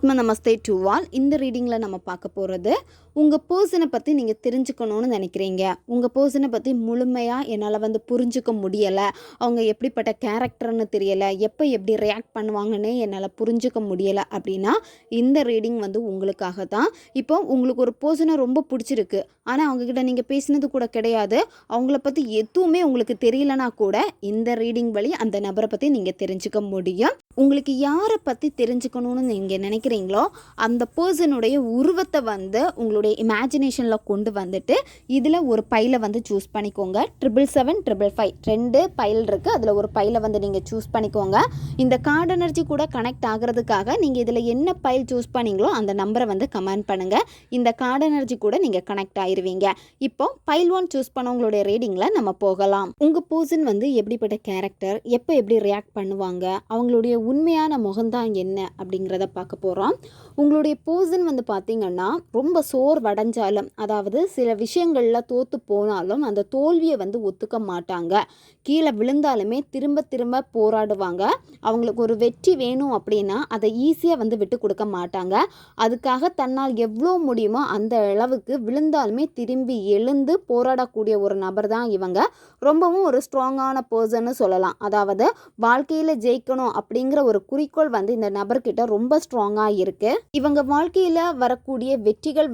ஆத்ம நமஸ்தே to all. இந்த ரீடிங்கில் நம்ம பார்க்க போகிறது உங்கள் பர்சனை பற்றி நீங்கள் தெரிஞ்சுக்கணுன்னு நினைக்கிறீங்க. உங்கள் பர்சனை பற்றி முழுமையாக என்னால் புரிஞ்சுக்க முடியலை, அவங்க எப்படிப்பட்ட கேரக்டர்னு தெரியலை, எப்போ எப்படி ரியாக்ட் பண்ணுவாங்கன்னே என்னால் புரிஞ்சுக்க முடியலை அப்படின்னா இந்த ரீடிங் உங்களுக்காக தான். இப்போ உங்களுக்கு ஒரு பர்சனை ரொம்ப பிடிச்சிருக்கு, ஆனால் அவங்கக்கிட்ட நீங்கள் பேசினது கூட கிடையாது, அவங்கள பற்றி எதுவுமே உங்களுக்கு தெரியலனா கூட இந்த ரீடிங் வழி அந்த நபரை பற்றி நீங்கள் தெரிஞ்சுக்க முடியும். உங்களுக்கு யாரை பற்றி தெரிஞ்சுக்கணும்னு நீங்கள் நினைக்கிறீங்களோ அந்த பர்சனுடைய உருவத்தை உங்களுடைய இமேஜினேஷனில் கொண்டு வந்துட்டு இதில் ஒரு பைலை சூஸ் பண்ணிக்கோங்க. 77755 2 பைல் இருக்குது, அதில் ஒரு பைலை நீங்கள் சூஸ் பண்ணிக்கோங்க. இந்த கார்டு எனர்ஜி கூட கனெக்ட் ஆகிறதுக்காக நீங்கள் இதில் என்ன பைல் சூஸ் பண்ணீங்களோ அந்த நம்பரை கமெண்ட் பண்ணுங்கள். இந்த கார்டு எனர்ஜி கூட நீங்கள் கனெக்ட் ஆயிருவீங்க. இப்போ பைல் 1 சூஸ் பண்ணவங்களுடைய ரீடிங்கில் நம்ம போகலாம். உங்கள் பர்சன் எப்படிப்பட்ட கேரக்டர், எப்போ எப்படி ரியாக்ட் பண்ணுவாங்க, அவங்களுடைய உண்மையான முகம்தான் என்ன அப்படிங்கிறத பார்க்க போகிறோம். உங்களுடைய பர்சன் பார்த்தீங்கன்னா ரொம்ப சோர்வடைஞ்சாலும், அதாவது சில விஷயங்களில் தோற்று போனாலும் அந்த தோல்வியை ஒத்துக்க மாட்டாங்க. கீழே விழுந்தாலுமே திரும்ப திரும்ப போராடுவாங்க. அவங்களுக்கு ஒரு வெற்றி வேணும் அப்படின்னா அதை ஈஸியாக விட்டு கொடுக்க மாட்டாங்க. அதுக்காக தன்னால் எவ்வளோ முடியுமோ அந்த அளவுக்கு விழுந்தாலுமே திரும்பி எழுந்து போராடக்கூடிய ஒரு நபர் தான் இவங்க. ரொம்பவும் ஒரு ஸ்ட்ராங்கான பர்சன்னு சொல்லலாம். அதாவது வாழ்க்கையில் ஜெயிக்கணும் அப்படிங்கிற ஒரு குறிக்கோள் இந்த நபர்கிட்ட ரொம்ப ஸ்ட்ராங்காக இருக்குது. இவங்க வாழ்க்கையில் வரக்கூடிய வெற்றிகள்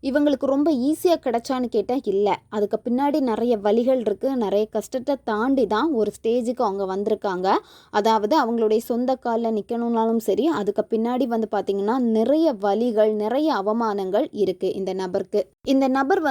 இவங்களுக்கு ரொம்ப ஈஸியாக கிடைச்சான்னு கேட்டால் இல்லை. அதுக்கு பின்னாடி நிறைய வழிகள் இருக்குது. நிறைய கஷ்டத்தை தாண்டி தான் ஒரு ஸ்டேஜுக்கு அவங்க வந்திருக்காங்க. அதாவது அவங்களுடைய சொந்த காலில் நிற்கணுன்னாலும் சரி, அதுக்கு பின்னாடி பார்த்திங்கன்னா நிறைய வழிகள், நிறைய அவமானங்கள் இருக்குது இந்த நபருக்கு. இந்த நபர்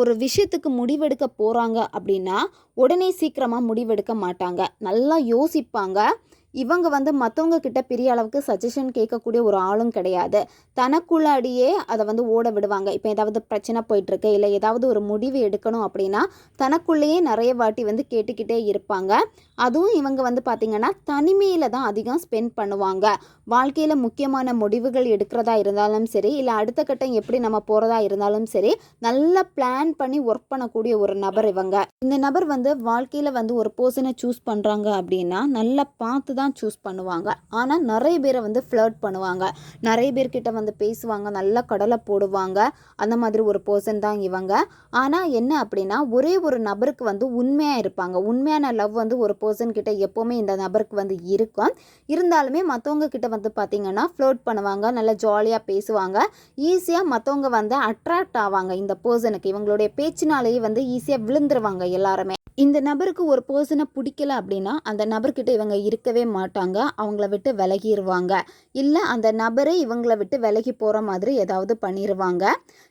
ஒரு விஷயத்துக்கு முடிவெடுக்க போகிறாங்க அப்படின்னா உடனே சீக்கிரமாக முடிவெடுக்க மாட்டாங்க, நல்லா யோசிப்பாங்க. இவங்க மற்றவங்க கிட்ட பெரிய அளவுக்கு சஜஷன் கேட்கக்கூடிய ஒரு ஆளும் கிடையாது. தனக்குள்ளாடியே அதை ஓட விடுவாங்க. இப்போ ஏதாவது பிரச்சனை போயிட்டுருக்கு, இல்லை ஏதாவது ஒரு முடிவு எடுக்கணும் அப்படின்னா தனக்குள்ளேயே நிறைய வாட்டி கேட்டுக்கிட்டே இருப்பாங்க. அதுவும் இவங்க பார்த்திங்கன்னா தனிமையில் தான் அதிகம் ஸ்பெண்ட் பண்ணுவாங்க. வாழ்க்கையில் முக்கியமான முடிவுகள் எடுக்கிறதா இருந்தாலும் சரி, இல்லை அடுத்த கட்டம் எப்படி நம்ம போகிறதா இருந்தாலும் சரி, நல்லா பிளான் பண்ணி ஒர்க் பண்ணக்கூடிய ஒரு நபர் இவங்க. இந்த நபர் வாழ்க்கையில் ஒரு பர்சனை சூஸ் பண்ணுறாங்க அப்படின்னா நல்லா பார்த்து தான் சூஸ் பண்ணுவாங்க. ஆனால் நிறைய பேரை ஃப்ளர்ட் பண்ணுவாங்க, நிறைய பேர்கிட்ட பேசுவாங்க, நல்லா கடலை போடுவாங்க. அந்த மாதிரி ஒரு பர்சன் தான் இவங்க. ஆனால் என்ன அப்படின்னா ஒரே ஒரு நபருக்கு உண்மையாக இருப்பாங்க. உண்மையான லவ் ஒரு பர்சன் கிட்ட எப்போவுமே இந்த நபருக்கு இருக்கும். இருந்தாலுமே மற்றவங்க கிட்ட பார்த்திங்கன்னா ஃப்ளர்ட் பண்ணுவாங்க, நல்லா ஜாலியாக பேசுவாங்க. ஈஸியாக மற்றவங்க அட்ராக்ட் ஆவாங்க இந்த பர்சனுக்கு. இவங்களுடைய பேச்சினாலேயே ஈஸியாக விழுந்துருவாங்க எல்லாருமே. இந்த நபருக்கு ஒரு பர்சனை பிடிக்கல அப்படின்னா அந்த நபர்கிட்ட இவங்க இருக்கவே மாட்டாங்க, அவங்கள விட்டு விலகிடுவாங்க. இல்லை அந்த நபரே இவங்கள விட்டு விலகி போகிற மாதிரி ஏதாவது பண்ணிடுவாங்க.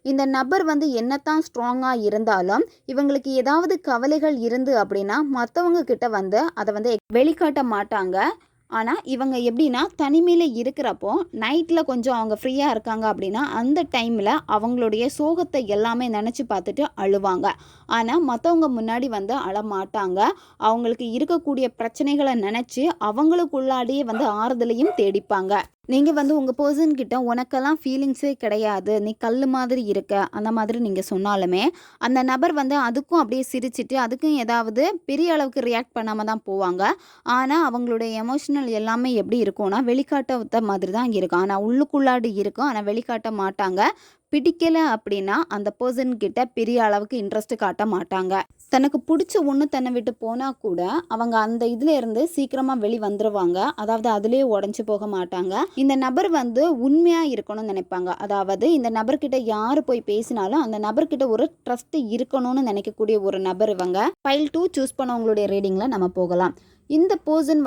இந்த நபர் என்னத்தான் ஸ்ட்ராங்காக இருந்தாலும் இவங்களுக்கு ஏதாவது கவலைகள் இருந்து அப்படின்னா மற்றவங்க கிட்ட அதை வெளிக்காட்ட மாட்டாங்க. ஆனால் இவங்க எப்படின்னா தனிமையில் இருக்கிறப்போ நைட்டில் கொஞ்சம் அவங்க ஃப்ரீயாக இருக்காங்க அப்படின்னா அந்த டைமில் அவங்களுடைய சோகத்தை எல்லாமே நினச்சி பார்த்துட்டு அழுவாங்க. ஆனால் மற்றவங்க முன்னாடி அழமாட்டாங்க. அவங்களுக்கு இருக்கக்கூடிய பிரச்சனைகளை நினச்சி அவங்களுக்குள்ளாடியே ஆறுதலையும் தேடிப்பாங்க. நீங்கள் உங்கள் பர்சன்கிட்ட உனக்கெல்லாம் ஃபீலிங்ஸே கிடையாது, நீ கல் மாதிரி இருக்க, அந்த மாதிரி நீங்கள் சொன்னாலுமே அந்த நபர் அதுக்கும் அப்படியே சிரிச்சிட்டு அதுக்கும் ஏதாவது பெரிய அளவுக்கு ரியாக்ட் பண்ணாமல் தான் போவாங்க. ஆனால் அவங்களுடைய எமோஷனல் எல்லாமே எப்படி இருக்கும்னா வெளிக்காட்ட மாதிரி தான் இருக்கும். ஆனால் உள்ளுக்குள்ளாடி இருக்கும், ஆனால் வெளிக்காட்ட மாட்டாங்க. பிடிக்கலை அப்படின்னா அந்த பர்சன்கிட்ட பெரிய அளவுக்கு இன்ட்ரெஸ்ட் காட்ட மாட்டாங்க. தனக்கு பிடிச்ச ஒன்று தன்னை விட்டு போனால் கூட அவங்க அந்த இதில் இருந்து சீக்கிரமாக வெளி வந்துடுவாங்க. அதாவது அதுலேயே உடஞ்சி போக மாட்டாங்க. இந்த நபர் உண்மையாக இருக்கணும்னு நினைப்பாங்க. அதாவது இந்த நபர்கிட்ட யார் போய் பேசினாலும் அந்த நபர்கிட்ட ஒரு ட்ரஸ்ட் இருக்கணும்னு நினைக்கக்கூடிய ஒரு நபர் இவங்க. ஃபைல் 2 சூஸ் பண்ணவங்களுடைய ரீடிங்கில் நம்ம போகலாம். இந்த பர்சன்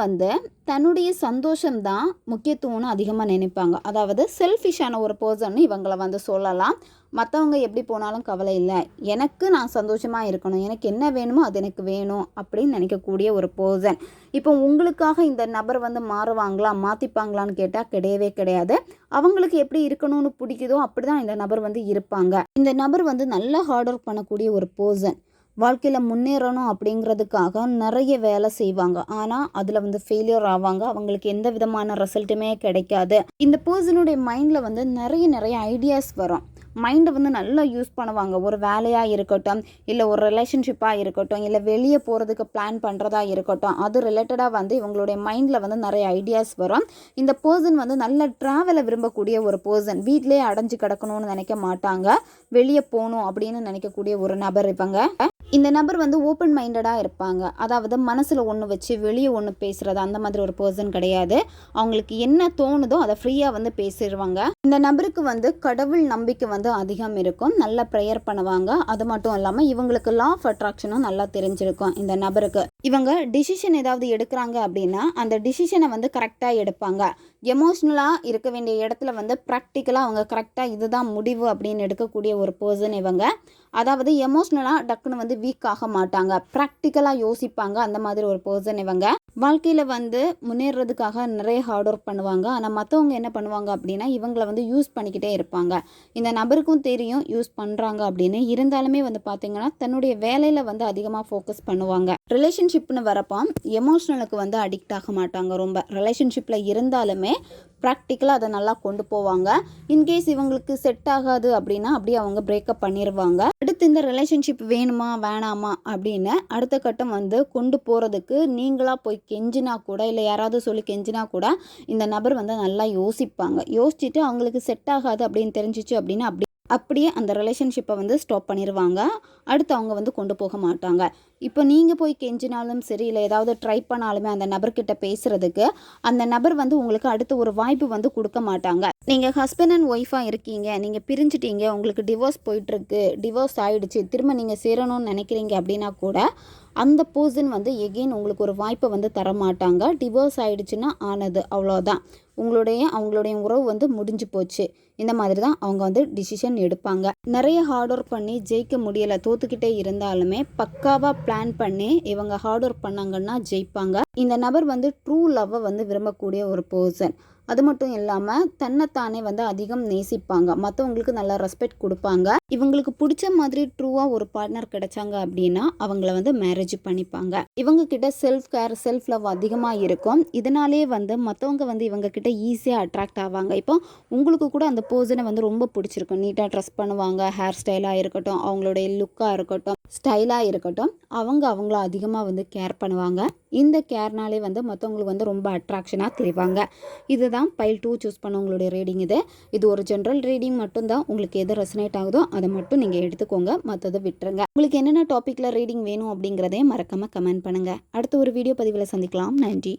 தன்னுடைய சந்தோஷம்தான் முக்கியத்துவம்னு அதிகமாக நினைப்பாங்க. அதாவது செல்ஃபிஷான ஒரு பர்சன் இவங்களை சொல்லலாம். மற்றவங்க எப்படி போனாலும் கவலை இல்லை, எனக்கு நான் சந்தோஷமாக இருக்கணும், எனக்கு என்ன வேணுமோ அது எனக்கு வேணும் அப்படின்னு நினைக்கக்கூடிய ஒரு பர்சன். இப்போ உங்களுக்காக இந்த நபர் மாறுவாங்களா, மாற்றிப்பாங்களான்னு கேட்டால் கிடையவே கிடையாது. அவங்களுக்கு எப்படி இருக்கணும்னு பிடிக்குதோ அப்படி தான் இந்த நபர் இருப்பாங்க. இந்த நபர் நல்லா ஹார்ட் ஒர்க் பண்ணக்கூடிய ஒரு பர்சன். வாழ்க்கையில் முன்னேறணும் அப்படிங்கிறதுக்காக நிறைய வேலை செய்வாங்க. ஆனால் அதில் ஃபெயிலியர் ஆவாங்க. அவங்களுக்கு எந்த விதமான ரிசல்ட்டுமே கிடைக்காது. இந்த பர்சனுடைய மைண்டில் நிறைய ஐடியாஸ் வரும். மைண்டை வந்து நல்லா யூஸ் பண்ணுவாங்க. ஒரு வேலையாக இருக்கட்டும், இல்லை ஒரு ரிலேஷன்ஷிப்பாக இருக்கட்டும், இல்லை வெளியே போகிறதுக்கு பிளான் பண்ணுறதா இருக்கட்டும், அது ரிலேட்டடாக வந்து இவங்களுடைய மைண்டில் வந்து நிறைய ஐடியாஸ் வரும். இந்த பர்சன் வந்து நல்ல ட்ராவலை விரும்பக்கூடிய ஒரு பர்சன். வீட்டிலே அடைஞ்சு கிடக்கணும்னு நினைக்க மாட்டாங்க. வெளியே போகணும் அப்படின்னு நினைக்கக்கூடிய ஒரு நபர் இவங்க. இந்த நபர் வந்து ஓப்பன் மைண்டடாக இருப்பாங்க. அதாவது மனசில் ஒன்று வச்சு வெளியே ஒன்று பேசுகிறது அந்த மாதிரி ஒரு பர்சன் கிடையாது. அவங்களுக்கு என்ன தோணுதோ அதை ஃப்ரீயாக வந்து பேசிடுவாங்க. இந்த நபருக்கு வந்து கடவுள் நம்பிக்கை வந்து அதிகம் இருக்கும். நல்லா ப்ரேயர் பண்ணுவாங்க. அது மட்டும் இல்லாமல் இவங்களுக்கு லா ஆஃப் அட்ராக்ஷனும் நல்லா தெரிஞ்சிருக்கும் இந்த நபருக்கு. இவங்க டிசிஷன் ஏதாவது எடுக்கிறாங்க அப்படின்னா அந்த டிசிஷனை வந்து கரெக்டாக எடுப்பாங்க. எமோஷ்னலாக இருக்க வேண்டிய இடத்துல வந்து ப்ராக்டிக்கலாக அவங்க கரெக்டாக இதுதான் முடிவு அப்படின்னு எடுக்கக்கூடிய ஒரு பர்சன் இவங்க. அதாவது எமோஷ்னலாக டக்குன்னு வந்து வீக் ஆக மாட்டாங்க. ப்ராக்டிக்கலாக யோசிப்பாங்க. அந்த மாதிரி ஒரு பர்சன் இவங்க. வாழ்க்கையில் வந்து முன்னேறதுக்காக நிறைய ஹார்ட் ஒர்க் பண்ணுவாங்க. ஆனால் மற்றவங்க என்ன பண்ணுவாங்க அப்படின்னா இவங்களை வந்து யூஸ் பண்ணிக்கிட்டே இருப்பாங்க. இந்த நபருக்கும் தெரியும் யூஸ் பண்ணுறாங்க அப்படின்னு. இருந்தாலுமே வந்து பார்த்திங்கன்னா தன்னுடைய வேலையில் வந்து அதிகமாக ஃபோக்கஸ் பண்ணுவாங்க. ரிலேஷன்ஷிப்னு வரப்போ எமோஷ்னலுக்கு வந்து அடிக்ட் ஆக மாட்டாங்க. ரொம்ப ரிலேஷன்ஷிப்பில் இருந்தாலுமே ப்ராக்டிக்கலாக அதை நல்லா கொண்டு போவாங்க. இன்கேஸ் இவங்களுக்கு செட் ஆகாது அப்படின்னா அப்படியே அவங்க பிரேக்கப் பண்ணிடுவாங்க. அடுத்து இந்த ரிலேஷன்ஷிப் வேணுமா வேணாமா அப்படின்னு அடுத்த கட்டம் வந்து கொண்டு போகிறதுக்கு நீங்களாக போய் கெஞ்சினா கூட, இல்லை யாராவது சொல்லி கெஞ்சினா கூட இந்த நபர் வந்து நல்லா யோசிப்பாங்க. யோசிச்சுட்டு அவங்களுக்கு செட் ஆகாது அப்படின்னு தெரிஞ்சிச்சு அப்படின்னா அப்படியே அந்த ரிலேஷன்ஷிப்பை வந்து ஸ்டாப் பண்ணிடுவாங்க. அடுத்து அவங்க வந்து கொண்டு போக மாட்டாங்க. இப்போ நீங்கள் போய் கெஞ்சினாலும் சரி, இல்லை ஏதாவது ட்ரை பண்ணாலுமே அந்த நபர்கிட்ட பேசுகிறதுக்கு அந்த நபர் வந்து உங்களுக்கு அடுத்து ஒரு வாய்ப்பு வந்து கொடுக்க மாட்டாங்க. நீங்கள் ஹஸ்பண்ட் அண்ட் ஒய்ஃபாக இருக்கீங்க, நீங்கள் பிரிஞ்சிட்டீங்க, உங்களுக்கு டிவோர்ஸ் போயிட்டுருக்கு, டிவோர்ஸ் ஆகிடுச்சு, திரும்ப நீங்கள் சேரணும்னு நினைக்கிறீங்க அப்படின்னா கூட அந்த பர்சன் வந்து எகெயின் உங்களுக்கு ஒரு வாய்ப்பை வந்து தர மாட்டாங்க. டிவோர்ஸ் ஆகிடுச்சுன்னா ஆனது அவ்வளோதான். அவங்களுடைய உறவு வந்து முடிஞ்சு போச்சு. இந்த மாதிரி தான் அவங்க வந்து டிசிஷன் எடுப்பாங்க. நிறைய ஹார்ட் ஒர்க் பண்ணி ஜெயிக்க முடியலை, தோத்துக்கிட்டே இருந்தாலுமே பக்காவாக பிளான் பண்ணி இவங்க ஹார்ட் ஒர்க் பண்ணாங்கன்னா ஜெயிப்பாங்க. இந்த நபர் வந்து ட்ரூ லவ்வை வந்து விரும்பக்கூடிய ஒரு பர்சன். அது மட்டும் இல்லாமல் தன்னைத்தானே வந்து அதிகம் நேசிப்பாங்க. மற்றவங்களுக்கு நல்லா ரெஸ்பெக்ட் கொடுப்பாங்க. இவங்களுக்கு பிடிச்ச மாதிரி ட்ரூவாக ஒரு பார்ட்னர் கிடைச்சாங்க அப்படின்னா அவங்கள வந்து மேரேஜ் பண்ணிப்பாங்க. இவங்க கிட்ட செல்ஃப் கேர், செல்ஃப் லவ் அதிகமாக இருக்கும். இதனாலே வந்து மற்றவங்க வந்து இவங்க கிட்ட ஈஸியாக அட்ராக்ட் ஆவாங்க. இப்போ உங்களுக்கு கூட அந்த பர்சனை வந்து ரொம்ப பிடிச்சிருக்கும். நீட்டாக ட்ரெஸ் பண்ணுவாங்க, ஹேர் ஸ்டைலாக இருக்கட்டும், அவங்களுடைய லுக்காக இருக்கட்டும், ஸ்டைலாக இருக்கட்டும், அவங்கள அதிகமாக வந்து கேர் பண்ணுவாங்க. இந்த கேர்னாலே வந்து மற்றவங்களுக்கு வந்து ரொம்ப அட்ராக்ஷனாக தெரிவாங்க. இதுதான் பைல் 2 சூஸ் பண்ணவங்களுடைய ரீடிங். இது ஒரு ஜென்ரல் ரீடிங் மட்டும்தான். உங்களுக்கு எது ரெசனேட் ஆகுதோ அதை மட்டும் நீங்கள் எடுத்துக்கோங்க, மற்றதை விட்டுருங்க. உங்களுக்கு என்னென்ன டாப்பிக்கில் ரீடிங் வேணும் அப்படிங்கிறதையும் மறக்காமல் கமெண்ட் பண்ணுங்கள். அடுத்த ஒரு வீடியோ பதிவில் சந்திக்கலாம். நன்றி.